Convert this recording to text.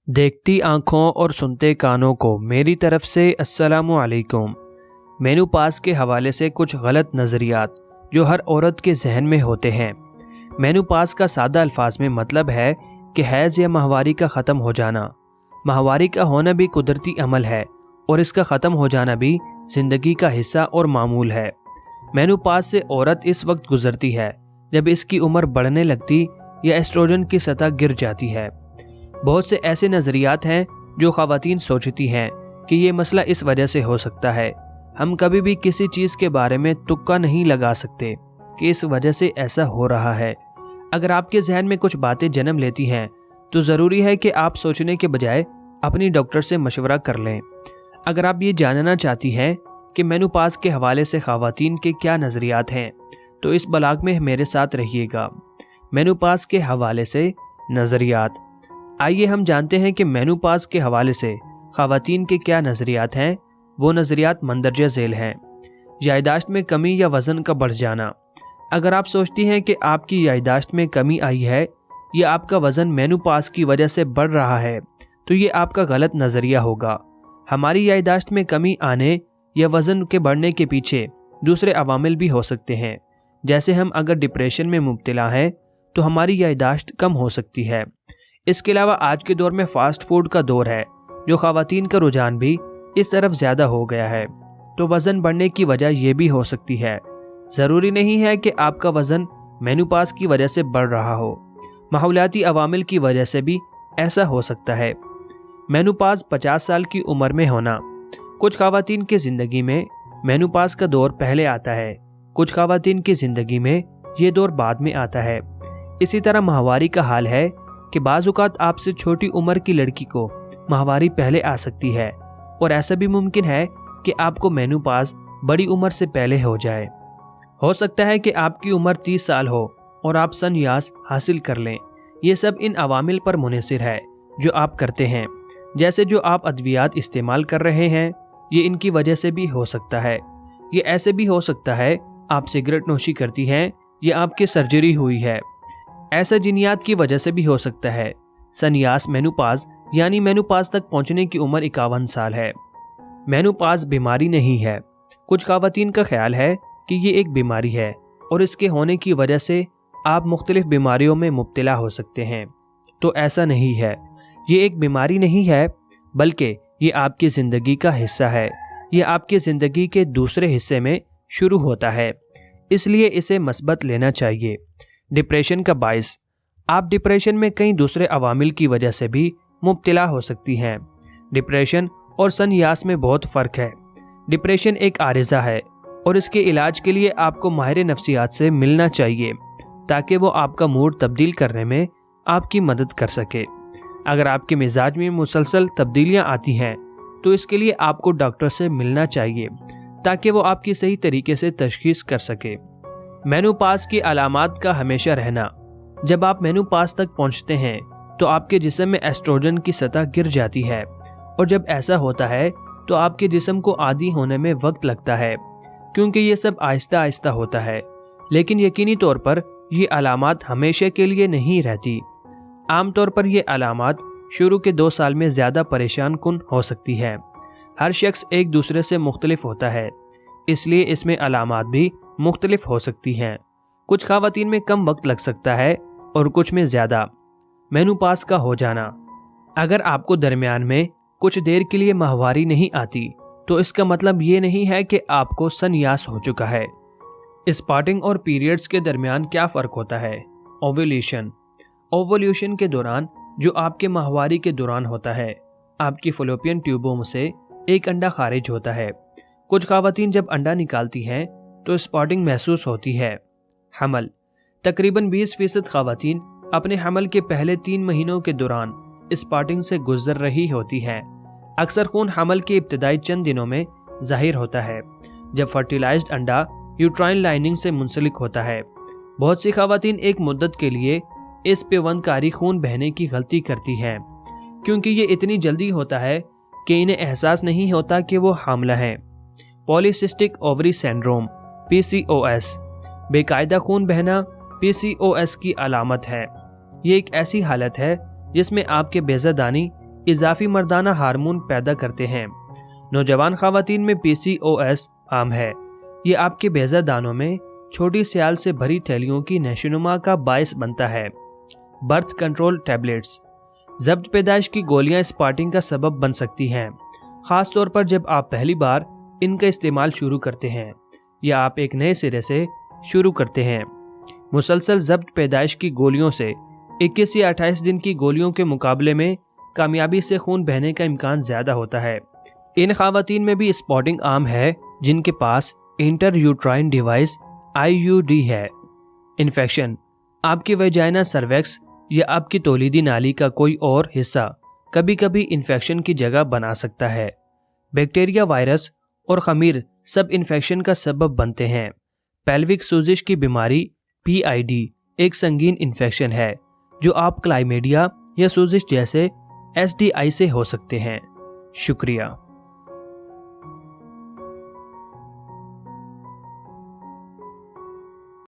देखती आँखों और सुनते कानों को मेरी तरफ से अस्सलामु अलैकुम। मेनोपॉज़ के हवाले से कुछ गलत नज़रियात जो हर औरत के जहन में होते हैं। मेनोपॉज़ का सादा अल्फाज में मतलब है कि हैज़ या माहवारी का ख़त्म हो जाना। माहवारी का होना भी कुदरती अमल है और इसका ख़त्म हो जाना भी ज़िंदगी का हिस्सा और मामूल है। मेनोपॉज़ से औरत इस वक्त गुजरती है जब इसकी उम्र बढ़ने लगती या एस्ट्रोजन की सतह गिर जाती है। बहुत से ऐसे नज़रियात हैं जो ख़वातीन सोचती हैं कि ये मसला इस वजह से हो सकता है। हम कभी भी किसी चीज़ के बारे में तुक्का नहीं लगा सकते कि इस वजह से ऐसा हो रहा है। अगर आपके जहन में कुछ बातें जन्म लेती हैं तो ज़रूरी है कि आप सोचने के बजाय अपनी डॉक्टर से मशवरा कर लें। अगर आप ये जानना चाहती हैं कि मेनोपॉज़ के हवाले से ख़वातीन के क्या नज़रियात हैं तो इस ब्लॉग में मेरे साथ रहिएगा। मेनोपॉज़ के हवाले से नज़रियात। आइए हम जानते हैं कि मेनोपॉज़ के हवाले से ख़वातीन के क्या नज़रियात हैं। वो नज़रियात मंदरजा झेल हैं। याददाश्त में कमी या वज़न का बढ़ जाना। अगर आप सोचती हैं कि आपकी याददाश्त में कमी आई है या आपका वज़न मेनोपॉज़ की वजह से बढ़ रहा है तो ये आपका गलत नज़रिया होगा। हमारी याददाश्त में कमी आने या वज़न के बढ़ने के पीछे दूसरे अवामिल भी हो सकते हैं। जैसे हम अगर डिप्रेशन में मुब्तला हैं तो हमारी याददाश्त कम हो सकती है। इसके अलावा आज के दौर में फ़ास्ट फूड का दौर है जो ख़वातीन का रुझान भी इस तरफ ज़्यादा हो गया है, तो वज़न बढ़ने की वजह यह भी हो सकती है। ज़रूरी नहीं है कि आपका वज़न मेनोपॉज़ की वजह से बढ़ रहा हो, माहौलियाती अवामिल की वजह से भी ऐसा हो सकता है। मेनोपॉज़ 50 साल की उम्र में होना। कुछ ख़वातीन की ज़िंदगी में मेनोपॉज़ का दौर पहले आता है, कुछ ख़वातीन की ज़िंदगी में ये दौर बाद में आता है। इसी तरह माहवारी का हाल है कि बाज़ औक़ात आपसे छोटी उम्र की लड़की को माहवारी पहले आ सकती है और ऐसा भी मुमकिन है कि आपको मेनोपॉज़ बड़ी उम्र से पहले हो जाए। हो सकता है कि आपकी उम्र 30 साल हो और आप संन्यास हासिल कर लें। ये सब इन अवामिल पर मुनहसिर है जो आप करते हैं। जैसे जो आप अद्वियात इस्तेमाल कर रहे हैं ये इनकी वजह से भी हो सकता है। ये ऐसे भी हो सकता है आप सिगरेट नोशी करती हैं या आपकी सर्जरी हुई है। ऐसा जिनियात की वजह से भी हो सकता है। संन्यास मेनोपॉज़ यानी मेनोपॉज़ तक पहुंचने की उम्र 51 साल है। मेनोपॉज़ बीमारी नहीं है। कुछ ख़वातीन का ख्याल है कि ये एक बीमारी है और इसके होने की वजह से आप मुख्तलिफ बीमारियों में मुब्तला हो सकते हैं, तो ऐसा नहीं है। ये एक बीमारी नहीं है बल्कि ये आपकी ज़िंदगी का हिस्सा है। ये आपकी ज़िंदगी के दूसरे हिस्से में शुरू होता है, इसलिए इसे मस्बत लेना चाहिए। डिप्रेशन का बाइस। आप डिप्रेशन में कई दूसरे अवामिल की वजह से भी मुब्तला हो सकती हैं। डिप्रेशन और संन्यास में बहुत फ़र्क है। डिप्रेशन एक आरिज़ा है और इसके इलाज के लिए आपको माहिर नफ्सियात से मिलना चाहिए ताकि वो आपका मूड तब्दील करने में आपकी मदद कर सके। अगर आपके मिजाज में मुसलसल तब्दीलियाँ आती हैं तो इसके लिए आपको डॉक्टर से मिलना चाहिए ताकि वो आपकी सही तरीके से तशख़ीस कर सके। मेनोपॉज़ की अलामात का हमेशा रहना। जब आप मेनोपॉज़ तक पहुंचते हैं तो आपके जिस्म में एस्ट्रोजन की सतह गिर जाती है और जब ऐसा होता है तो आपके जिस्म को आदी होने में वक्त लगता है क्योंकि ये सब आहिस्ता आहिस्ता होता है। लेकिन यकीनी तौर पर ये अलामात हमेशा के लिए नहीं रहती। आमतौर पर ये अलामात शुरू के 2 साल में ज़्यादा परेशान कुन हो सकती है। हर शख्स एक दूसरे से मुख्तलिफ होता है, इसलिए इसमें अलामात भी मुख्तलिफ हो सकती हैं। कुछ ख़वातीन में कम वक्त लग सकता है और कुछ में ज़्यादा। मेनोपॉज़ का हो जाना। अगर आपको दरमियान में कुछ देर के लिए माहवारी नहीं आती तो इसका मतलब ये नहीं है कि आपको संन्यास हो चुका है। स्पार्टिंग और पीरियड्स के दरमियान क्या फ़र्क होता है? ओव्यूलेशन। ओव्यूलेशन के दौरान जो आपके माहवारी के दौरान होता है, आपकी फ़लोपियन ट्यूबों से एक अंडा खारिज होता है। कुछ ख़वातीन जब अंडा निकालती हैं तो स्पार्टिंग महसूस होती है। हमल। तकरीबन 20% ख़वातीन अपने हमल के पहले 3 महीनों के दौरान स्पार्टिंग से गुजर रही होती हैं। अक्सर खून हमल के इब्तदाई चंद दिनों में ज़ाहिर होता है जब फर्टिलाइज्ड अंडा यूट्राइन लाइनिंग से मुंसलिक होता है। बहुत सी ख़वातीन एक मुद्दत के लिए इस पेवंदकारी खून बहने की गलती करती हैं क्योंकि ये इतनी जल्दी होता है कि इन्हें एहसास नहीं होता कि वो हामला हैं। Polycystic ovary syndrome PCOS। बेकायदा खून बहना PCOS की अलामत है। ये एक ऐसी हालत है जिसमें आपके बेज़ादानी اضافی مردانہ ہارمون پیدا کرتے ہیں۔ نوجوان خواتین میں PCOS عام ہے۔ یہ آپ کے بیضہ دانوں میں چھوٹی سیال سے بھری تھیلیوں کی نشوونما کا باعث بنتا ہے۔ برتھ کنٹرول ٹیبلٹس ضبط پیدائش کی گولیاں اسپاٹنگ کا سبب بن سکتی ہیں، خاص طور پر جب آپ پہلی بار ان کا استعمال شروع کرتے ہیں یا آپ ایک نئے سرے سے شروع کرتے ہیں۔ مسلسل ضبط پیدائش کی گولیوں سے 21 یا 28 دن کی گولیوں کے مقابلے میں کامیابی سے خون بہنے کا امکان زیادہ ہوتا ہے۔ ان خواتین میں بھی اسپاٹنگ عام ہے جن کے پاس انٹر یوٹرائن ڈیوائس IUD ہے۔ انفیکشن آپ کی ویجائنا سرویکس یا آپ کی تولیدی نالی کا کوئی اور حصہ کبھی کبھی انفیکشن کی جگہ بنا سکتا ہے۔ بیکٹیریا، وائرس اور خمیر سب انفیکشن کا سبب بنتے ہیں۔ پیلوک سوزش کی بیماری PID ایک سنگین انفیکشن ہے جو آپ کلائمیڈیا یا سوزش جیسے STI سے ہو سکتے ہیں۔ شکریہ۔